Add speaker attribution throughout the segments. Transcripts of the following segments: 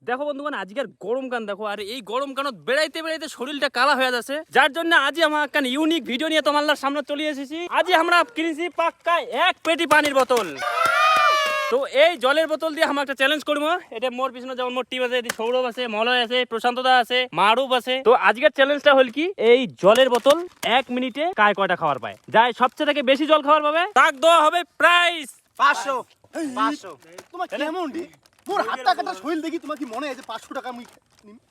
Speaker 1: দেখো বন্ধুগণ আজকের গরম কান দেখো, আর এই গরম কানত বেড়াইতে বেড়াইতে শরীরটা কালা হয়ে যাচ্ছে, যার জন্য আজ আমার একটা ইউনিক ভিডিও নিয়ে তোমার সামনে চলে এসেছি। আজ আমরা কিনেছি পাক্কা এক পেটি পানির বোতল। তো এই জলের বোতল দিয়ে আমরা একটা চ্যালেঞ্জ করবো। এটা মোর পিছনে যেমন মোর টিম আছে, সৌরভ আছে, মলয় আছে, প্রশান্ত দা আছে, মারুফ আছে। তো আজকের চ্যালেঞ্জটা হল কি, এই জলের বোতল 1 মিনিটে কায় কয়টা খাবার পায়, যাই সবচেয়ে থেকে বেশি জল খাবার পাবে তাক দেওয়া হবে প্রাইস
Speaker 2: 500 500।
Speaker 3: তোমার কেমন মোর হাতটা কাটা শৈল দেখি, তোমার কি মনে হয় যে 500 টাকা আমি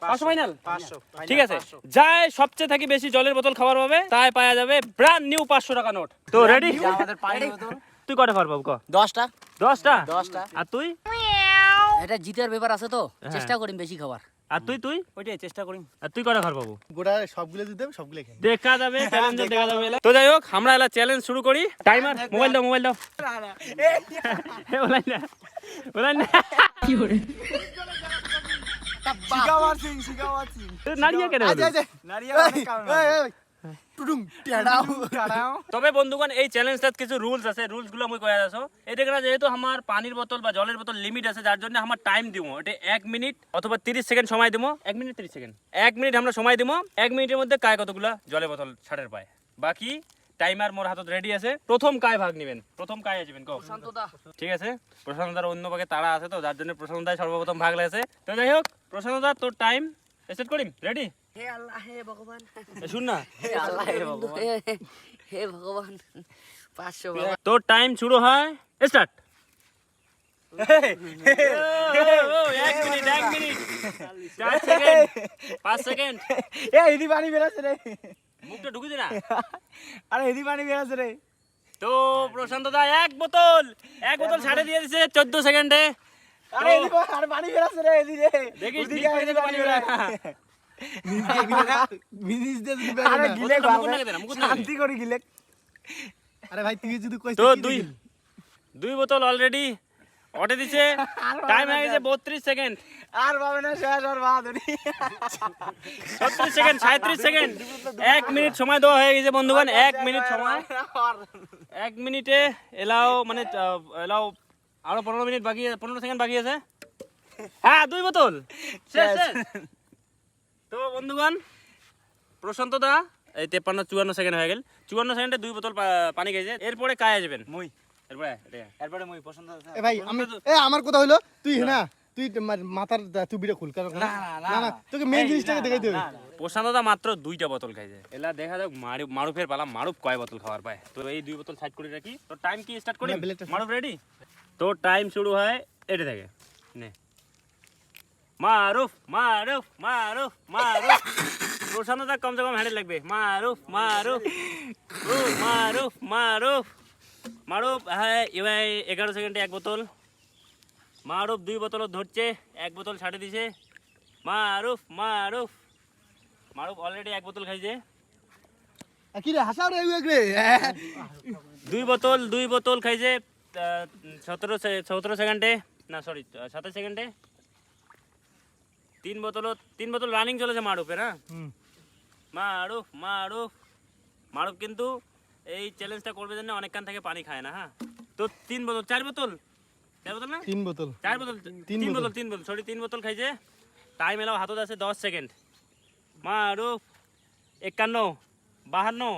Speaker 1: 500 ফাইনাল
Speaker 2: 500
Speaker 1: ঠিক আছে। যাই সবচেয়ে থেকে বেশি জলের বোতল খাবার পাবে তাই পাওয়া যাবে ব্র্যান্ড নিউ 500 টাকা নোট। তো রেডি?
Speaker 2: আমাদের পানির বোতল
Speaker 1: তুই কয়টা খাবার পাবো?
Speaker 2: 10টা
Speaker 1: 10টা।
Speaker 2: আর
Speaker 1: তুই?
Speaker 4: এটা জিতার ব্যাপার আছে তো, চেষ্টা করিম বেশি খাবার।
Speaker 1: আর তুই
Speaker 2: ওইটাই চেষ্টা করি।
Speaker 1: আর তুই কয়টা খাবার পাবো?
Speaker 3: গোটা সবগুলো দিতে হবে, সবগুলো খাই।
Speaker 1: দেখা যাবে, চ্যালেঞ্জ দেখা যাবে। তো যাই হোক, আমরা এলা চ্যালেঞ্জ শুরু করি। টাইমার, মোবাইল দাও মোবাইল দাও। বলাই না কি করে
Speaker 2: শিখাওয়াছি
Speaker 1: নাড়িয়ে কেন হলো?
Speaker 2: নারিয়া অনেক কারণ আছে।
Speaker 3: টুডুম টিয়াড়াও।
Speaker 1: তবে বন্ধুগণ এই চ্যালেঞ্জটার কিছু রুলস আছে, রুলস গুলো আমি কয়ে আছো। এটা কেন, যেহেতু আমার পানির বোতল বা জলের বোতল লিমিট আছে, যার জন্য আমার টাইম দিব। এটা 1 মিনিট অথবা 30 সেকেন্ড সময় দিব। 1 মিনিট 30 সেকেন্ড, 1 মিনিট আমরা সময় দিব। 1 মিনিটের মধ্যে কায় কতগুলা জলের বোতল ছাড়ের পায়। বাকি টাইমার মোর হাতত রেডি আছে। প্রথম কায় ভাগ নেবেন? প্রথম কায় আসবেন কও? ঠিক আছে, প্রশান্ত দার অন্য ভাগে তারা আছে, তো যার জন্য প্রশান্ত দাই সর্বপ্রথম ভাগ লাগছে। তো যাই হোক, প্রশান্ত দা তোর টাইম সেট করিম, রেডি?
Speaker 4: হে আল্লাহ, হে ভগবান,
Speaker 1: শুন না,
Speaker 4: হে আল্লাহ, হে ভগবান, হে ভগবান। 500 বাবা।
Speaker 1: তোর টাইম শুরু হয়, স্টার্ট। 1 minute 4 second 5 second.
Speaker 2: এ এদি পানি বেরাছে রে।
Speaker 1: মুখটা ঢুকে দে না।
Speaker 2: আরে এদি পানি বেরাছে রে।
Speaker 1: তো প্রশান্ত দা এক বোতল ছাড়ে দিয়ে দিছে 14 সেকেন্ডে।
Speaker 2: আরে এদি আরে পানি বেরাছে রে এদি রে।
Speaker 1: দেখিস
Speaker 2: ওদিকে
Speaker 1: এদি পানি বের হয় না।
Speaker 3: মিনিস দে দিবে।
Speaker 2: আরে গিলে
Speaker 1: মুকুট মুকুট নাকি দে না, মুকুট নাকি দে।
Speaker 2: শান্তি করে গিলে।
Speaker 3: আরে ভাই তুই যদি কইছিস
Speaker 1: তো দুই বোতল অলরেডি অটে দিছে। টাইম হয়ে গেছে 32 সেকেন্ড।
Speaker 2: আর পাবে না, শেষ আর বাহাদুরি।
Speaker 1: 36 সেকেন্ড 37 সেকেন্ড। 1 মিনিট সময় দেওয়া হয়ে গেছে বন্ধুগণ। 1 মিনিট সময়। 1 মিনিটে এলাও মানে এলাও আরো 15 মিনিট বাকি, 15 সেকেন্ড বাকি আছে। হ্যাঁ, 2 বোতল শেষ শেষ। তো বন্ধুগণ, প্রশান্ত দা এই 53 54 সেকেন্ড হয়ে গেল। 54 সেকেন্ডে 2 বোতল পানি খেয়েছে। এরপরে কায় আসবেন?
Speaker 2: মুই
Speaker 1: এরপরে
Speaker 2: এরপরে মুই পছন্দ আছে।
Speaker 3: এ ভাই আমি আমার কথা হলো তুই না তুই মাথার টুপিটা খুল, কারণ
Speaker 2: না, না,
Speaker 3: না তোকে মেইন জিনিসটাকে দেখাই দিবে।
Speaker 1: প্রশান্ত দা মাত্র 2টা বোতল খাইছে। এলা দেখা যাক মারুফের পালা, মারুফ কয় বোতল খাবার পায়। তো এই 2 বোতল সাইড করে রাখি। তো টাইম কি স্টার্ট করি?
Speaker 3: না, ব্লেডটা-
Speaker 1: মারুফ রেডি? তো টাইম শুরু হয় এটা থেকে। নে মারুফ মারুফ মারুফ মারুফ। প্রশান্ত দা কমসে কম হ্যান্ডেল লাগবে। মারুফ মারুফ মারুফ মারুফ মারুফ। হ্যাঁ, এবার 11 সেকেন্ডে 1 বোতল। মারুফ 2 বোতল ধরছে, 1 বোতল ছাড়ে দিছে। মারুফ মারুফ মারুফ অলরেডি 1 বোতল খাইছে।
Speaker 3: কি রে হাসাও রে রে।
Speaker 1: 2 বোতল খাইছে 17 সেকেন্ডে, না সরি 27 সেকেন্ডে। 3 বোতল রানিং চলেছে মারুফের। হ্যাঁ, মারুফ মারুফ মারুফ কিন্তু এই চ্যালেঞ্জটা করবে জন্য অনেক কান থেকে পানি খায় না। হ্যাঁ, তো 4 বোতল না
Speaker 3: 3 বোতল
Speaker 1: 4 বোতল 3 বোতল সরি 3 বোতল খাইছে। টাইম এলাও হাতত আছে 10 সেকেন্ড। মারুফ 51 52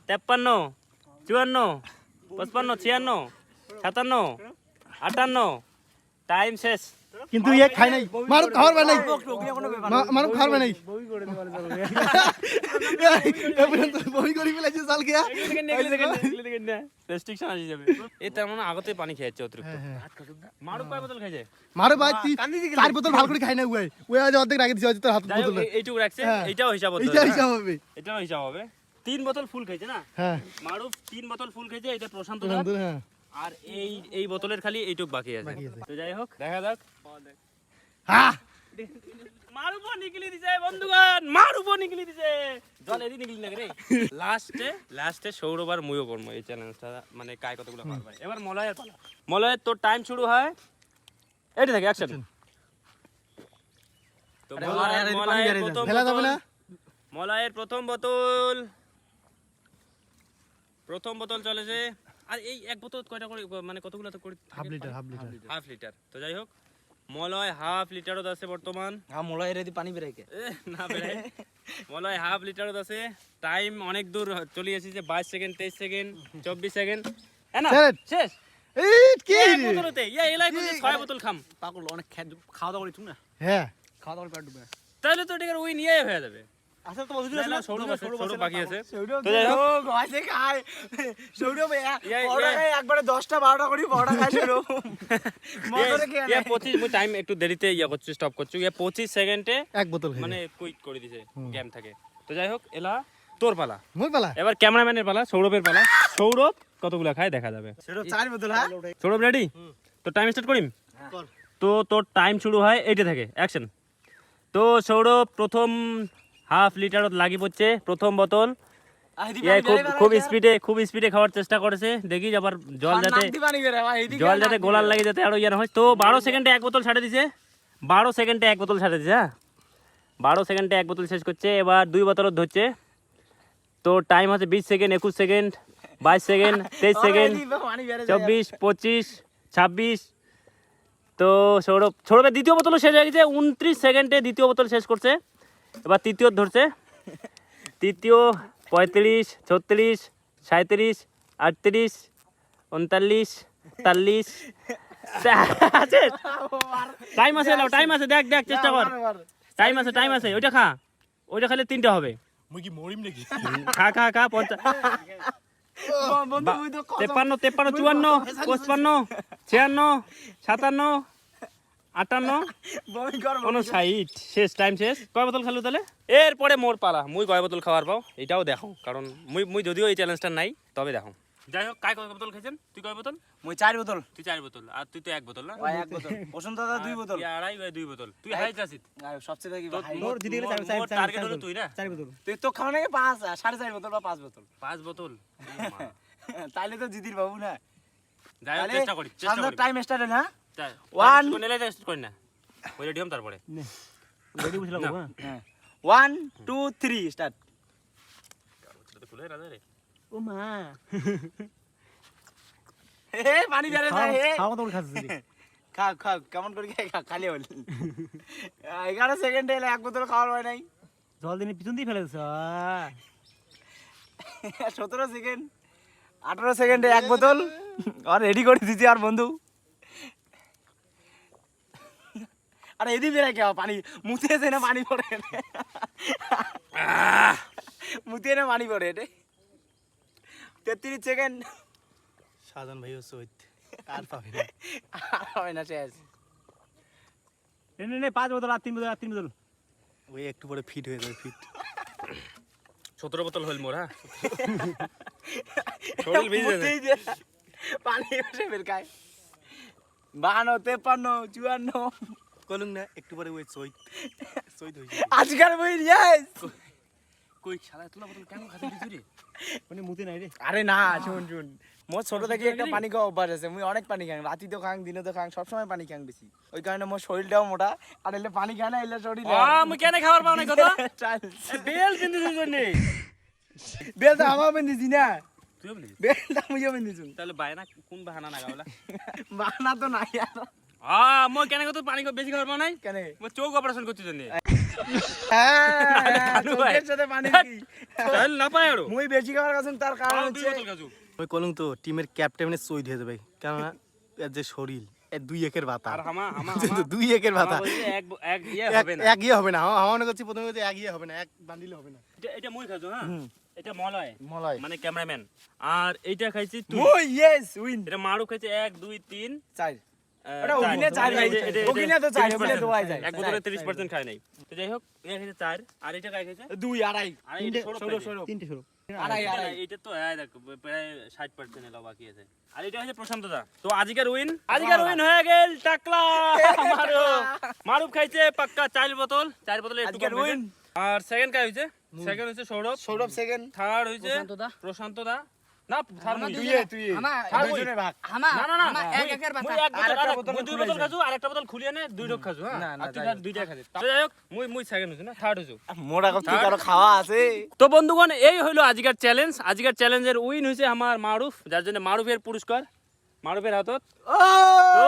Speaker 1: 53 54 55 56 57 58। টাইম শেষ।
Speaker 3: কিন্তু ইয়ে খাই নাই, মারুক খাবার বানাই নাই, মারুক খাবার বানাই নাই। বই করি ফেলাইছে চাল গিয়া।
Speaker 1: রেস্ট্রিকশন আসি যাবে। এই তার মানে আগতে পানি খেয়েছে অতিরিক্ত। মারুফ কয় বোতল খাইছে?
Speaker 3: মারু ভাই তুই 4 বোতল ভালো করে খাই না। ওই আজ অর্ধেক রাখে দিছে তোর হাত
Speaker 1: যাই হোক,
Speaker 3: বোতল।
Speaker 1: এইটুকু রাখছে।
Speaker 3: হ্যাঁ।
Speaker 1: এইটাও হিসাব হতে
Speaker 3: এইটা
Speaker 1: হবে।
Speaker 3: হিসাব হবে।
Speaker 1: এটাও হিসাব হবে। 3 বোতল ফুল খাইছে না?
Speaker 3: হ্যাঁ
Speaker 1: মারুফ 3 বোতল ফুল খাইছে। এটা প্রশান্ত দা।
Speaker 3: বন্ধু, হ্যাঁ
Speaker 1: আর এই বোতলের খালি এইটুক বাকি আছে। তো যাই হোক, দেখা যাক।
Speaker 3: হ্যাঁ
Speaker 1: মারুফও নিকলি দিছে বন্ধুগণ, মারুফও নিকলি দিছে। জল এদি নিকলি না রে। লাস্টে সৌরভ আর মুইও করবো এই চ্যালেঞ্জটা, মানে কায় কতগুলো পারবে। এবার মলয়ের পালা। মলয়ের তোর টাইম শুরু হয় এটা থেকে, অ্যাকশন। তো মলয়ের প্রথম
Speaker 3: ফেলা যাবে না।
Speaker 1: মলয়ের প্রথম বোতল চলেছে। আর এই 1 বোতল কয়টা করে, মানে কতগুলো তো করে?
Speaker 3: Half litre
Speaker 1: half litre. তো যাই হোক, মলয় হাফ লিটারত আছে বর্তমান
Speaker 2: হ্যাঁ মোলা এর পানি বেরাইকে
Speaker 1: না বেড়ে মলয় হাফ লিটারত আছে টাইম অনেক দূর চলে এসেছে 22 সেকেন্ড 23 সেকেন্ড 24 সেকেন্ড হ্যাঁ না
Speaker 3: ছেড়ে।
Speaker 1: শেষ
Speaker 3: এই কি
Speaker 1: এক
Speaker 3: রে?
Speaker 1: বোতলতে এলাই করে 6 বোতল খাম
Speaker 2: পাগল অনেক খাওয়া দাওয়া করি তুমি না
Speaker 3: হ্যাঁ
Speaker 2: খাওয়া দাওয়া পেট ডুবে
Speaker 1: তাহলে তো ঠিক আছে ওই নিয়ে হয়ে যাবে
Speaker 2: আচ্ছা তো বলছিস
Speaker 1: না, না, সৌরভ আছে, সৌরভ বাকি আছে।
Speaker 2: সৌরভ
Speaker 1: তো যাই হোক।
Speaker 2: ও গাইছে খায় সৌরভ
Speaker 1: ইয়ে,
Speaker 2: পরোটা খায় একবারে 10টা 12টা করে পরোটা খায় সৌরভ মজা কি
Speaker 1: ইয়ে 25 মই টাইম একটু দেরিতে ইয়া করছি স্টপ করছি ইয়ে 25 সেকেন্ডে
Speaker 3: এক বোতল হয়ে
Speaker 1: মানে কুইট করে দিছে গেম থাকে তো যাই হোক এলা তোর পালা
Speaker 3: মই পালা
Speaker 1: এবার ক্যামেরাম্যানের পালা সৌরভের পালা সৌরভ কতগুলা খায় দেখা যাবে
Speaker 2: সৌরভ 4 বোতল হ্যাঁ
Speaker 1: সৌরভ রেডি তো টাইম স্টার্ট করিম
Speaker 3: কর।
Speaker 1: তো তোর টাইম শুরু হয় এইটা থেকে অ্যাকশন তো সৌরভ প্রথম হাফ লিটারত লাগি পড়ছে প্রথম বোতল ইয়ে খুব স্পিডে খাওয়ার চেষ্টা করেছে দেখি আবার জল যাতে গোলার লাগে যাতে আরো ইয়ে না হয় তো 12 সেকেন্ডে এক বোতল ছাড়ে দিছে 12 সেকেন্ডে এক বোতল ছাড়ে দিছে হ্যাঁ 12 সেকেন্ডে এক বোতল শেষ করছে এবার দুই বোতল ধরছে তো টাইম হচ্ছে 20 সেকেন্ড 21 সেকেন্ড 22 সেকেন্ড 23 সেকেন্ড 24 25 26 তো সৌরভের দ্বিতীয় বোতল শেষ হয়ে গেছে 29 সেকেন্ডে দ্বিতীয় বোতল শেষ করছে এবার তৃতীয় ধরছে তৃতীয় 35 36 37 38 39 43 টাইম আছে টাইম আছে দেখ দেখ চেষ্টা কর টাইম আছে ওইটা খা ওইটা খেলে 3টা হবে
Speaker 3: মই কি মরিম নাকি
Speaker 1: খা খা খা 53 53 54 55 56 57 58 59 শেষ টাইম শেষ কয় বোতল খালু তাহলে এরপরে মোর পালা মুই কয় বোতল খাওয়ার পাও এটাও দেখো কারণ মুই যদিও এই চ্যালেঞ্জটা নাই তবে দেখো যাই হোক কাই কয় বোতল খেয়েছেন তুই কয় বোতল
Speaker 2: মই 4 বোতল
Speaker 1: তুই 4 বোতল আর তুই তো 1 বোতল না
Speaker 2: ভাই 1 বোতল বসন্ত দাদা 2 বোতল
Speaker 1: তুই আড়াই বা 2 বোতল তুই হাই যাসিস
Speaker 2: সবচেয়ে কি ভাই
Speaker 1: মোর দিদি গেলে টার্গেট হলো তুই না
Speaker 3: 4 বোতল
Speaker 2: তুই তো খাওয়া নাকি 5 4.5 বোতল বা 5 বোতল
Speaker 1: 5 বোতল
Speaker 2: তাইলে তো জিদির বাবু না
Speaker 1: যাই হোক চেষ্টা করি
Speaker 2: টাইম স্টার্ট না
Speaker 1: ওয়ান
Speaker 2: 1
Speaker 1: কোন এলাই টেস্ট করি না ওই রেডি হম তারপরে
Speaker 3: রেডি বুঝলা
Speaker 1: না।
Speaker 2: হ্যাঁ 1 2 3 স্টার্ট
Speaker 1: তো খুলে রাজা রে
Speaker 3: ও মা
Speaker 2: এ পানি বেরে যায় এ
Speaker 3: খাওয়া দাওয়া খাচ্ছিস
Speaker 2: খা খা কেমন করে খা খালি হল 11 সেকেন্ডে এলে 1 বোতল খাওয়ার হয় নাই
Speaker 3: জল দিনে পিছন দিয়ে ফেলেছ
Speaker 2: 17 সেকেন্ড 18 সেকেন্ডে 1 বোতল আর রেডি করে দিছি আর বন্ধু আরে এদি বেরা কি পানি মুতে এসে না পানি পড়ে মুতে না পানি পড়ে এটা 33 সেকেন্ড
Speaker 3: সাজান ভাই সহিত আর পাবে না
Speaker 2: আর হবে না শেষ
Speaker 3: নে 5 বোতল আর 3 বোতল আর 3 বোতল ওই একটু পরে ফিট হয়ে যাবে ফিট
Speaker 1: 17 বোতল হল মোর হ্যাঁ শরীর ভিজে
Speaker 2: মুতেই যে পানি এসে বের খায় 52 53 54
Speaker 3: কলুং না একটু পরে ওই সহিত হয়ে যাবে
Speaker 2: আজকাল বই ইয়েস
Speaker 1: কই শালা তোলা বোতল কেন খাতে দিছু রে
Speaker 3: মানে মুতে নাই রে
Speaker 2: আরে না শুন মোর ছোট থেকে একটা পানি খাওয়া অভ্যাস আছে মুই অনেক পানি খাং রাতি তো খাং দিনে তো খাং সবসময় পানি খাং বেশি ওই কারণে মোর শরীরটাও মোটা আর এলে পানি খায় না এলে শরীর
Speaker 1: মুই কেন খাবার পাও না কত বেল বিন্দু জন্য
Speaker 2: বেলটা আমার বেঁধেছি না
Speaker 1: তুই বলি
Speaker 2: বেলটা মুইও বেঁধেছি
Speaker 1: তাহলে বায়না কোন বাহানা না গাওলা
Speaker 2: বানা তো নাই আর
Speaker 1: মই কেন কত পানি বেশি খাবার পাও নাই
Speaker 2: কেন
Speaker 1: মই চোখ অপারেশন করতে জন্য
Speaker 2: হ্যাঁ
Speaker 1: কানু ভাই।
Speaker 2: চোখের সাথে পানি কি
Speaker 1: তাহলে না পায় আরো
Speaker 2: মুই বেশি খাবার কাছে তার কারণ
Speaker 1: দুই
Speaker 2: হচ্ছে
Speaker 1: বোতল খাজু
Speaker 3: ওই কলুং তো টিমের ক্যাপ্টেনের সহিত হয়ে যাবে কারণ এর যে শরীর এর 2 একের ভাতা
Speaker 1: আর হামা হামা
Speaker 3: 2 একের ভাতা
Speaker 1: এক ইয়ে হবে না
Speaker 3: এক ইয়ে হবে না আমার মনে করছি প্রথমে এক ইয়ে হবে না এক বান্ডিলে হবে না
Speaker 1: এটা মই খাজু হ্যাঁ এটা মলয়
Speaker 3: মলাই
Speaker 1: মানে ক্যামেরাম্যান আর এইটা খাইছি তুই
Speaker 2: মুই ইয়েস উইন
Speaker 1: এটা মারু খাইছে 1 2 3
Speaker 2: চাই এটা ওখানে চার ভাই ওখানে তো চার ওখানে তো যায়
Speaker 1: এক বোতলে 30% খায় নাই তো যাই হোক এটা খাইছে 4 আর এটা খাই খাইছে
Speaker 2: 2 আড়াই
Speaker 1: আর এটা ষোলো
Speaker 2: ষোলো
Speaker 3: তিনটে শুরু
Speaker 2: আড়াই আড়াই
Speaker 1: এটা তো দেখ প্রায় 60% এলো বাকি আছে আর এটা হচ্ছে প্রশান্ত দা তো আজকের উইন হয়ে গেল টাকলা মারুফ খাইছে পাক্কা 4 বোতল একটু
Speaker 2: আজকের
Speaker 1: কম
Speaker 2: win।
Speaker 1: হয়েছে। আর সেকেন্ড কাই হইছে সেকেন্ড হইছে সৌরভ
Speaker 2: সেকেন্ড
Speaker 1: থার্ড হইছে
Speaker 4: প্রশান্তদা।
Speaker 1: প্রশান্তদা না থার্ড মুই
Speaker 2: তুই
Speaker 4: আমার
Speaker 2: দুইজনে ভাগ
Speaker 4: আমার
Speaker 1: না না না
Speaker 4: আমার এক একের
Speaker 1: মুই
Speaker 4: বাতা
Speaker 1: এক বোতল
Speaker 2: আরেকটা
Speaker 1: আরেক-
Speaker 2: বোতল
Speaker 1: মুই দুই
Speaker 2: খুলে
Speaker 1: বোতল
Speaker 2: যায়।
Speaker 1: খাজু আরেকটা বোতল খুলিয়ে নে দুই ঢোক খাজু হ্যাঁ
Speaker 2: না, না,
Speaker 1: আর তুই
Speaker 2: যাই
Speaker 1: দুইটা খাজু তো যাই হোক মুই সেকেন্ড হইছি না থার্ড হইছো
Speaker 2: মোটা কত কারো খাওয়া আছে
Speaker 1: তো বন্ধুগণ এই হইলো আজকের চ্যালেঞ্জের উইন হইছে আমার মারুফ যার জন্য মারুফের পুরস্কার মারুফের হাতত
Speaker 2: ও
Speaker 1: তো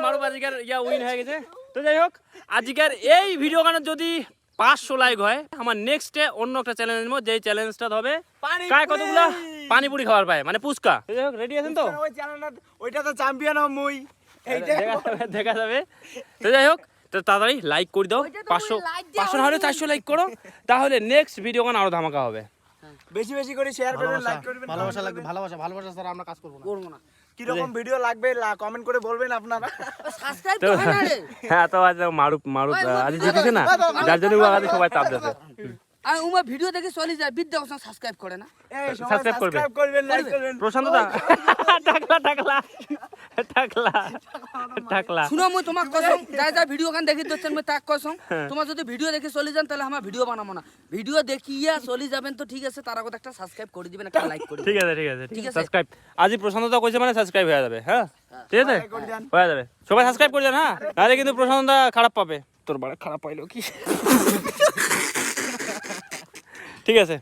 Speaker 1: মারুফ আজকের উইন হয়ে গেছে তো যাই হোক আজকের এই ভিডিও গানের যদি 500 লাইক হয় আমার নেক্সটে অন্য একটা চ্যালেঞ্জ নেবো, যেই চ্যালেঞ্জটা হবে কায় কতগুলা পানিপুরি খাবার পায়, মানে পুচকা। তো যাই হোক রেডি আছেন তো?
Speaker 2: ওই চ্যানেলটা ওইটা তো চ্যাম্পিয়ন মুই এইটা
Speaker 1: দেখা যাবে। তো যাই হোক তো তাড়াতাড়ি লাইক করে দাও,
Speaker 4: ওইটা তো
Speaker 1: 500
Speaker 4: ওই like দেওয়া
Speaker 1: 500 না হলে 400 লাইক করো, তাহলে নেক্সট ভিডিও গান আরো ধামাকা হবে।
Speaker 2: বেশি বেশি করে শেয়ার করবেন, লাইক করবেন,
Speaker 3: ভালোবাসা লাগবে, ভালোবাসা ছাড়া আমরা কাজ করবো না।
Speaker 4: করবো না।
Speaker 2: কি রকম ভিডিও লাগবে কমেন্ট করে বলবেন আপনারা।
Speaker 4: সাবস্ক্রাইব
Speaker 1: তো
Speaker 4: তো হয় না রে।
Speaker 1: হ্যাঁ তো আজ মারুপ আজ জিতেছে না, যার জন্য উয়াগাতে সবাই চাপ দিয়েছে।
Speaker 4: আর উমা ভিডিও দেখে চলে যায়, বিদ্যা ওসব সাবস্ক্রাইব করে না।
Speaker 2: এই সবাই
Speaker 1: Subscribe করবে।
Speaker 2: সাবস্ক্রাইব করবেন, লাইক করবেন।
Speaker 1: প্রশান্ত দা টাকলা
Speaker 4: শুনো মই তোমাক কসম, যাই যাই ভিডিও গান দেখি দিচ্ছেন মই তাক কসম, তোমার যদি ভিডিও দেখে চলে যান তাহলে আমার ভিডিও বানাবো না। ভিডিও দেখিয়া চলে যাবেন তো ঠিক আছে, তার আগে একটা সাবস্ক্রাইব করে দিবেন, একটা লাইক করে
Speaker 1: ঠিক
Speaker 4: দিবেন।
Speaker 1: আছে ঠিক আছে
Speaker 4: ঠিক আছে।
Speaker 1: সাবস্ক্রাইব আজই প্রশান্ত দা কইছে মানে সাবস্ক্রাইব হয়ে যাবে। হ্যাঁ ঠিক আছে
Speaker 2: করে দেন।
Speaker 1: হয়ে যাবে, সবাই সাবস্ক্রাইব করে দেন। হ্যাঁ নাহলে কিন্তু প্রশান্ত দা খারাপ পাবে, তোর বাড়ি খারাপ পাইলো কি। ঠিক আছে।